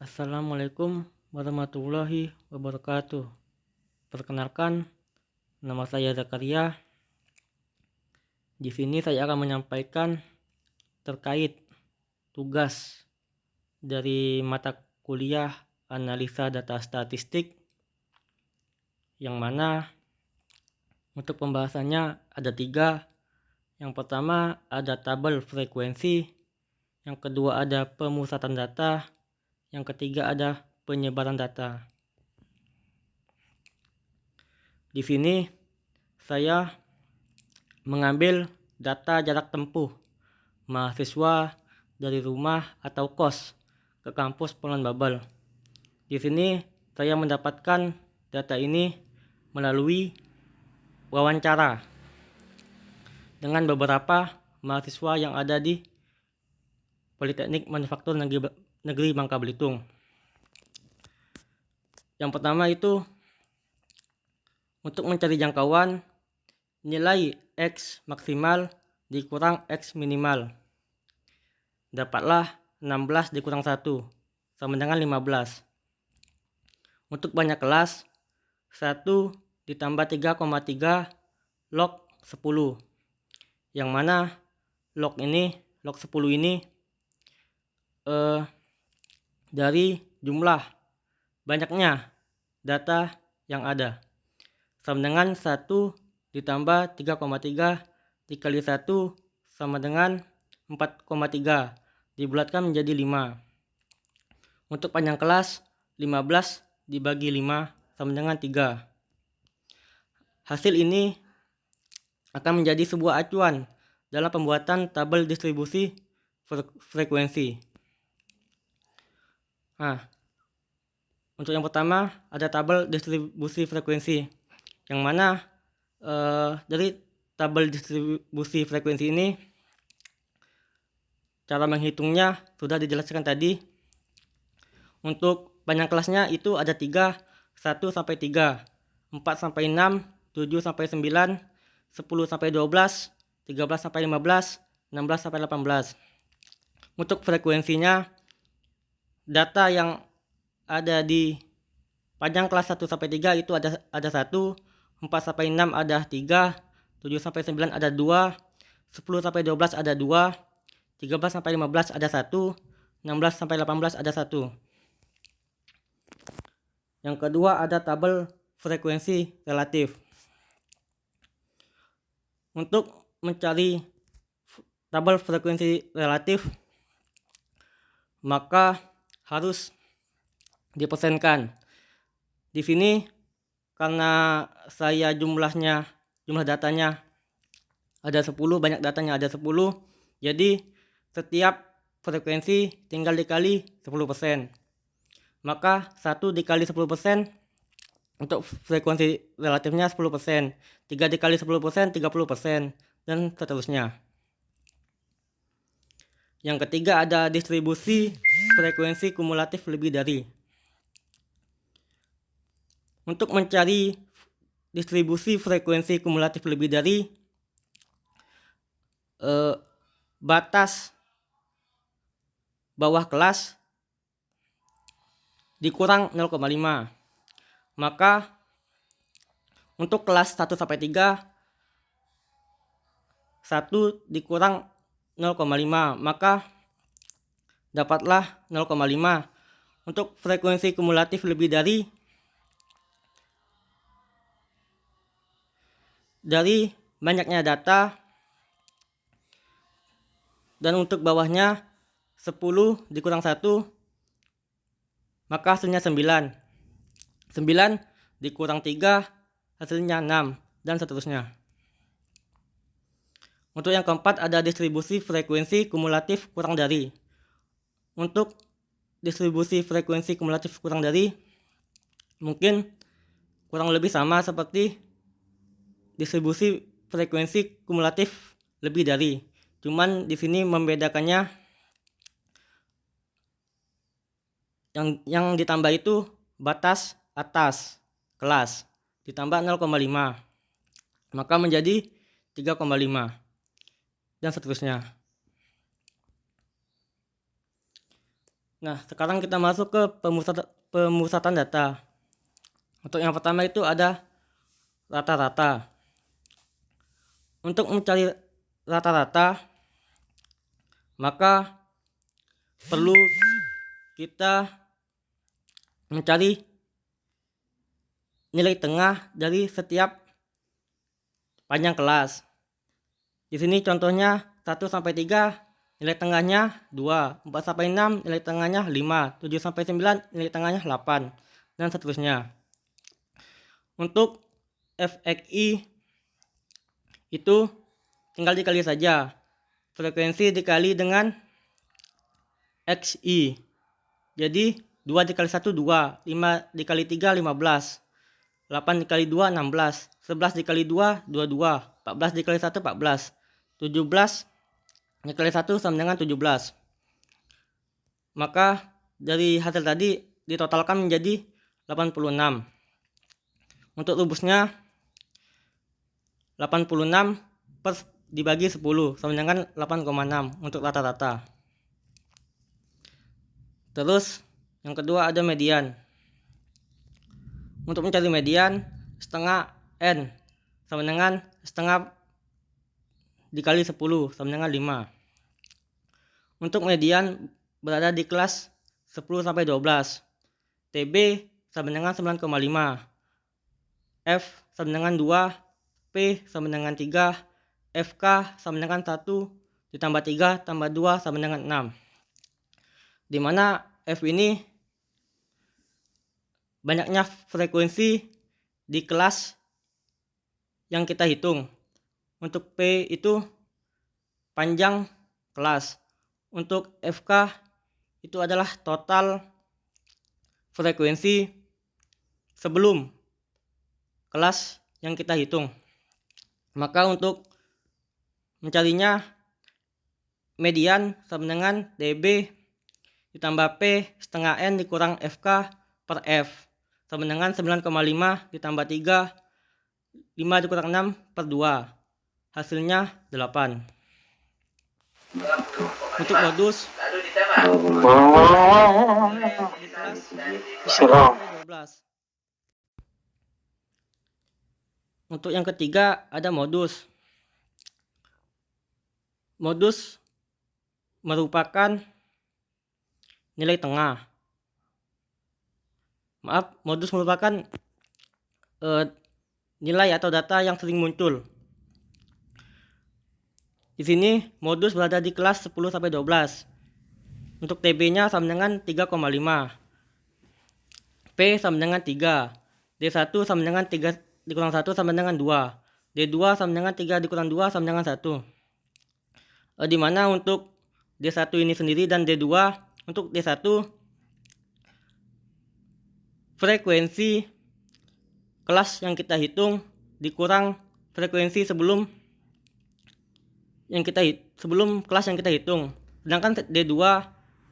Assalamualaikum warahmatullahi wabarakatuh. Perkenalkan, nama saya Zakaria. Di sini saya akan menyampaikan terkait tugas dari mata kuliah analisa data statistik, yang mana untuk pembahasannya ada 3. Yang pertama ada tabel frekuensi, yang kedua ada pemusatan data, yang ketiga ada penyebaran data. Di sini saya mengambil data jarak tempuh mahasiswa dari rumah atau kos ke kampus Pulau Babel. Di sini saya mendapatkan data ini melalui wawancara dengan beberapa mahasiswa yang ada di Politeknik Manufaktur Negeri Bangka Belitung. Yang pertama itu untuk mencari jangkauan nilai X maksimal dikurang X minimal. Dapatlah 16 dikurang 1 sama dengan 15. Untuk banyak kelas, 1 ditambah 3,3 log 10. Yang mana log 10 ini dari jumlah banyaknya data yang ada. Sama dengan 1 ditambah 3,3 dikali 1 sama dengan 4,3 dibulatkan menjadi 5. Untuk panjang kelas 15 dibagi 5 sama dengan 3. Hasil ini akan menjadi sebuah acuan dalam pembuatan tabel distribusi frekuensi. Untuk yang pertama ada tabel distribusi frekuensi, yang mana dari tabel distribusi frekuensi ini cara menghitungnya sudah dijelaskan tadi. Untuk panjang kelasnya itu ada 3, 1 sampai 3, 4 sampai 6, 7 sampai 9, 10 sampai 12, 13 sampai 15, 16 sampai 18. Untuk frekuensinya, data yang ada di panjang kelas 1 sampai 3 itu ada 1, 4 sampai 6 ada 3, 7 sampai 9 ada 2, 10 sampai 12 ada 2, 13 sampai 15 ada 1, 16 sampai 18 ada 1. Yang kedua ada tabel frekuensi relatif. Untuk mencari tabel frekuensi relatif, maka harus dipersenkan. Di sini karena saya jumlah datanya ada 10, banyak datanya ada 10, jadi setiap frekuensi tinggal dikali 10%. Maka 1 dikali 10% untuk frekuensi relatifnya 10%, 3 dikali 10% 30%, dan seterusnya. Yang ketiga ada distribusi frekuensi kumulatif lebih dari. Untuk mencari distribusi frekuensi kumulatif lebih dari, batas bawah kelas dikurang 0,5. Maka untuk kelas 1 sampai 3, 1 dikurang 0,5, maka dapatlah 0,5. Untuk frekuensi kumulatif lebih dari banyaknya data, dan untuk bawahnya 10 dikurang 1, maka hasilnya 9. 9 dikurang 3 hasilnya 6, dan seterusnya. Untuk yang keempat ada distribusi frekuensi kumulatif kurang dari. Untuk distribusi frekuensi kumulatif kurang dari mungkin kurang lebih sama seperti distribusi frekuensi kumulatif lebih dari. Cuman di sini membedakannya yang ditambah itu batas atas kelas ditambah 0,5, maka menjadi 3,5, dan seterusnya. Nah, sekarang kita masuk ke pemusatan data. Untuk yang pertama itu ada rata-rata. Untuk mencari rata-rata, maka perlu kita mencari nilai tengah dari setiap panjang kelas. Di sini contohnya 1 sampai 3 nilai tengahnya 2, 4 sampai 6 nilai tengahnya 5, 7 sampai 9 nilai tengahnya 8, dan seterusnya. Untuk FXI itu tinggal dikali saja. Frekuensi dikali dengan XI. Jadi 2 dikali 1 2, 5 dikali 3 15, 8 dikali 2 16, 11 dikali 2 22, 14 dikali 1 14, 17 dikali 1 sama dengan 17. Maka dari hasil tadi ditotalkan menjadi 86. Untuk rumusnya 86 dibagi 10 sama dengan 8,6 untuk rata-rata. Terus yang kedua ada median. Untuk mencari median, setengah N sama dengan setengah dikali 10 sama dengan 5. Untuk median berada di kelas 10 sampai 12. TB sama dengan 9,5. F sama dengan 2, P sama dengan 3, FK sama dengan 1 ditambah 3 tambah 2 sama dengan 6. Di mana F ini banyaknya frekuensi di kelas yang kita hitung. Untuk P itu panjang kelas. Untuk FK itu adalah total frekuensi sebelum kelas yang kita hitung. Maka untuk mencarinya, median sama dengan DB ditambah P setengah N dikurang FK per F sama dengan 9,5 ditambah 3, 5 dikurang 6 per 2. Hasilnya 8. Untuk modus di kelas 12. Untuk yang ketiga ada modus. Modus merupakan nilai tengah. Modus merupakan nilai atau data yang sering muncul. Di sini modus berada di kelas 10 sampai 12. Untuk TB-nya sama dengan 3,5. P sama dengan 3. D1 sama dengan 3 dikurang 1 sama dengan 2. D2 sama dengan 3 dikurang 2 sama dengan 1. Di mana untuk D1 ini sendiri dan D2, untuk D1 frekuensi kelas yang kita hitung dikurang frekuensi sebelum kelas yang kita hitung. Sedangkan D2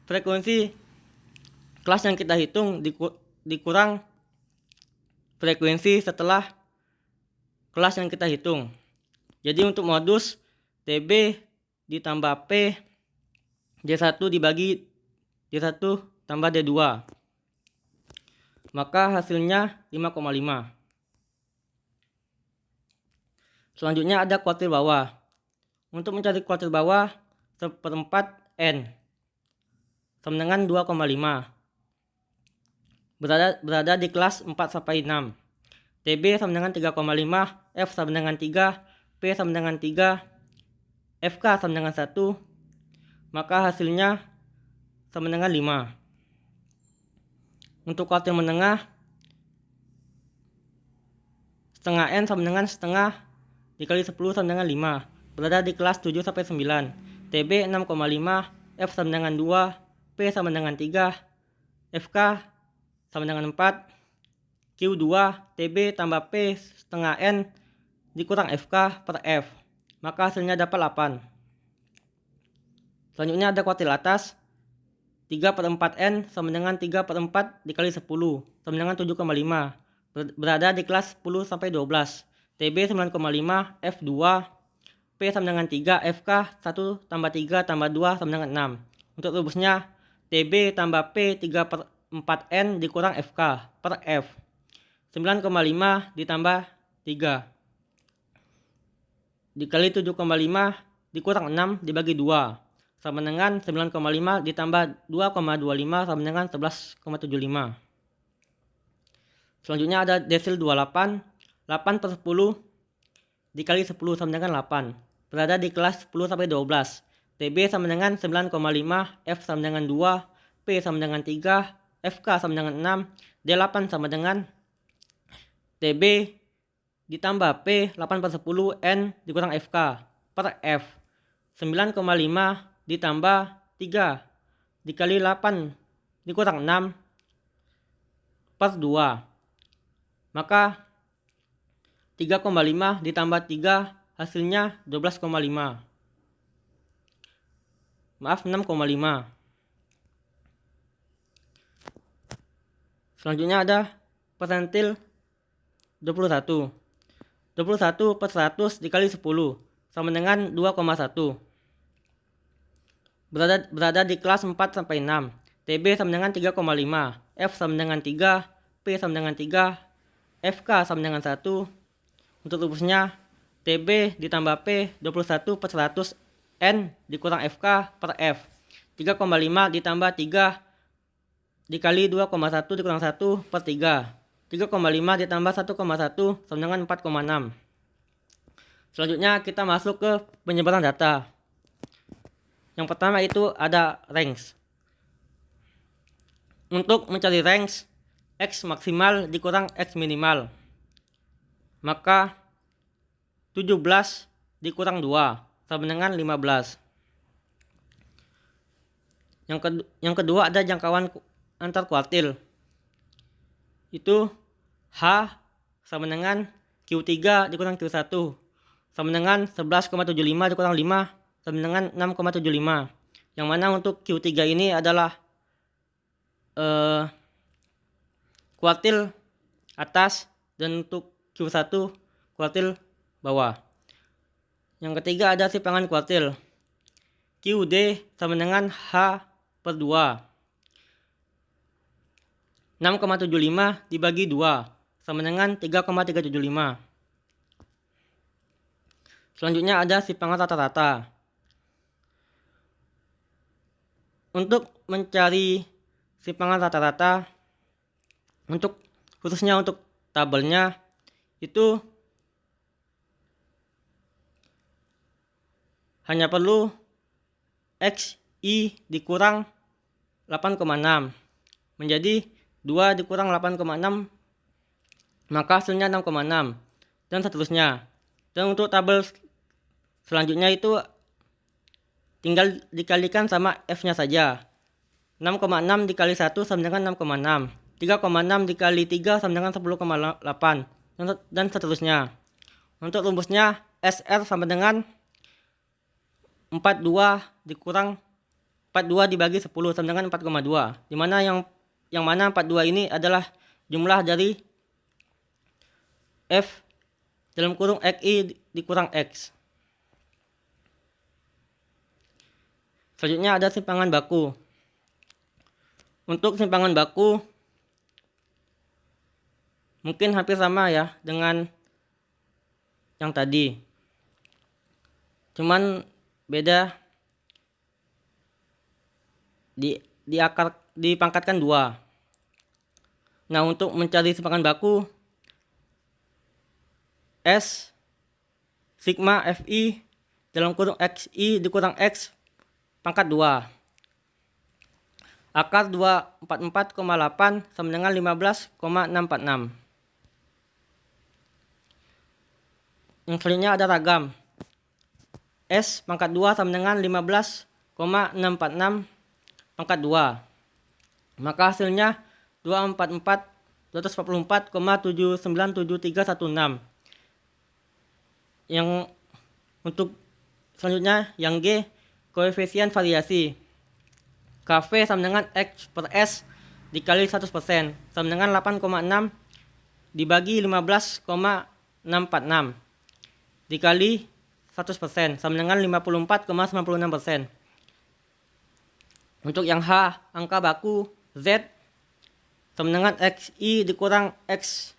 frekuensi kelas yang kita hitung dikurang frekuensi setelah kelas yang kita hitung. Jadi untuk modus TB ditambah P D1 dibagi D1 tambah D2, maka hasilnya 5,5. Selanjutnya ada kuartil bawah. Untuk mencari kuartil bawah, 1/4 N sama dengan 2,5. Berada di kelas 4 sampai 6. TB sama dengan 3,5, F sama dengan 3, P sama dengan 3, FK sama dengan 1, maka hasilnya sama dengan 5. Untuk kuartil menengah, setengah N sama dengan setengah dikali 10 sama dengan 5. Berada di kelas 7 sampai 9. TB 6,5, F sama dengan 2, P sama dengan 3, FK sama dengan 4, Q2, TB tambah P setengah N dikurang FK per F, maka hasilnya dapat 8. Selanjutnya ada kuartil atas. 3/4 N sama dengan 3/4 dikali 10 sama dengan 7,5. Berada di kelas 10 sampai 12. TB 9,5, F2, P sama dengan 3, FK 1 tambah 3 tambah 2 sama dengan 6. Untuk rumusnya TB tambah P 3/4N dikurang FK per F. 9,5 ditambah 3 dikali 7,5 dikurang 6 dibagi 2 sama dengan 9,5 ditambah 2,25 sama dengan 11,75. Selanjutnya ada desil 28. 8 per 10 dikali 10 sama dengan 8. Berada di kelas 10 sampai 12. TB sama dengan 9,5, F sama dengan 2, P sama dengan 3, FK sama dengan 6, D8 sama dengan TB ditambah P 8 per 10 N dikurang FK per F. 9,5 ditambah 3 dikali 8 dikurang 6 per 2. Maka 3,5 ditambah 3 hasilnya 12,5. Maaf, 6,5. Selanjutnya ada persentil 21. 21 per 100 dikali 10 sama dengan 2,1. Berada di kelas 4 sampai 6. TB sama dengan 3,5, F sama dengan 3, P sama dengan 3, FK sama dengan 1. Untuk rumusnya TB ditambah P 21 per 100 N dikurang FK per F. 3,5 ditambah 3 dikali 2,1 dikurang 1 per 3. 3,5 ditambah 1,1 sama dengan 4,6. Selanjutnya kita masuk ke penyebaran data. Yang pertama itu ada range. Untuk mencari range, X maksimal dikurang X minimal. Maka 17 dikurang 2 sama dengan 15. Yang kedua ada jangkauan antar kuartil. Itu H sama dengan Q3 dikurang Q1 sama dengan 11,75 dikurang 5 sama dengan 6,75. Yang mana untuk Q3 ini adalah kuartil atas dan untuk Q1 kuartil bawah. Yang ketiga ada simpangan kuartil. QD sama dengan H per 2. 6,75 dibagi 2 sama dengan 3,375. Selanjutnya ada simpangan rata-rata. Untuk mencari simpangan rata-rata, khususnya untuk tabelnya itu hanya perlu XI dikurang 8,6 menjadi 2 dikurang 8,6, maka hasilnya 6,6 dan seterusnya. Dan untuk tabel selanjutnya itu tinggal dikalikan sama F nya saja. 6,6 dikali 1 sama dengan 6,6. 3,6 dikali 3 sama dengan 10,8 dan seterusnya. Untuk rumusnya SR sama dengan 42 dikurang 42 dibagi 10 sama dengan 4,2. Dimana yang mana 42 ini adalah jumlah dari F dalam kurung XI dikurang X. Selanjutnya ada simpangan baku. Untuk simpangan baku mungkin hampir sama ya dengan yang tadi. Cuman beda dipangkatkan 2. Nah, untuk mencari simpangan baku S sigma Fi dalam kurung XI dikurang X pangkat 2. Akar 244,8 sama dengan 15,646. Yang selanjutnya ada ragam. S pangkat 2 sama dengan 15,646 pangkat 2. Maka hasilnya 244,7973716. Yang untuk selanjutnya yang G koefisien variasi. KV sama dengan X per S dikali 100% sama dengan 8,6 dibagi 15,646 dikali 100% sama dengan 54,96%. Untuk yang H, angka baku Z sama dengan XI dikurang X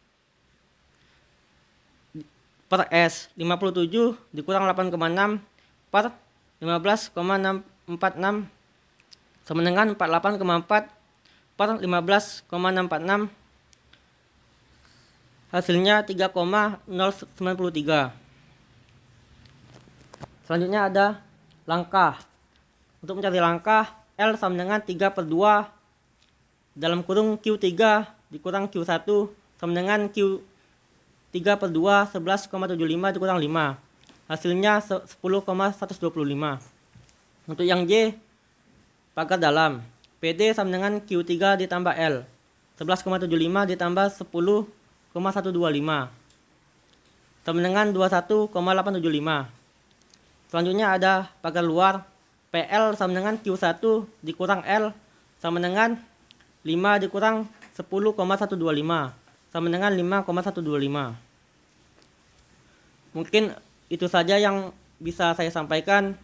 per S. 57 dikurang 8,6 per 15,646 sama dengan 48,4 per 15,646. Hasilnya 3,093. Selanjutnya ada langkah. Untuk mencari langkah, L sama dengan 3/2 dalam kurung Q3 dikurang Q1 sama dengan Q3/2 11,75 dikurang 5. Hasilnya 10,125. Untuk yang J, pagar dalam. PD sama dengan Q3 ditambah L. 11,75 ditambah 10,125 sama dengan 21,875. Selanjutnya ada pagar luar. PL sama dengan Q1 dikurang L sama dengan 5 dikurang 10,125 sama dengan 5,125. Mungkin itu saja yang bisa saya sampaikan.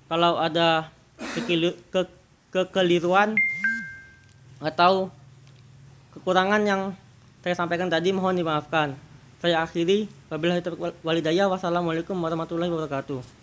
Kalau ada kekeliruan atau kekurangan yang saya sampaikan tadi, mohon dimaafkan. Saya akhiri. Wabillahi taufiq wal hidayah. Wassalamualaikum warahmatullahi wabarakatuh.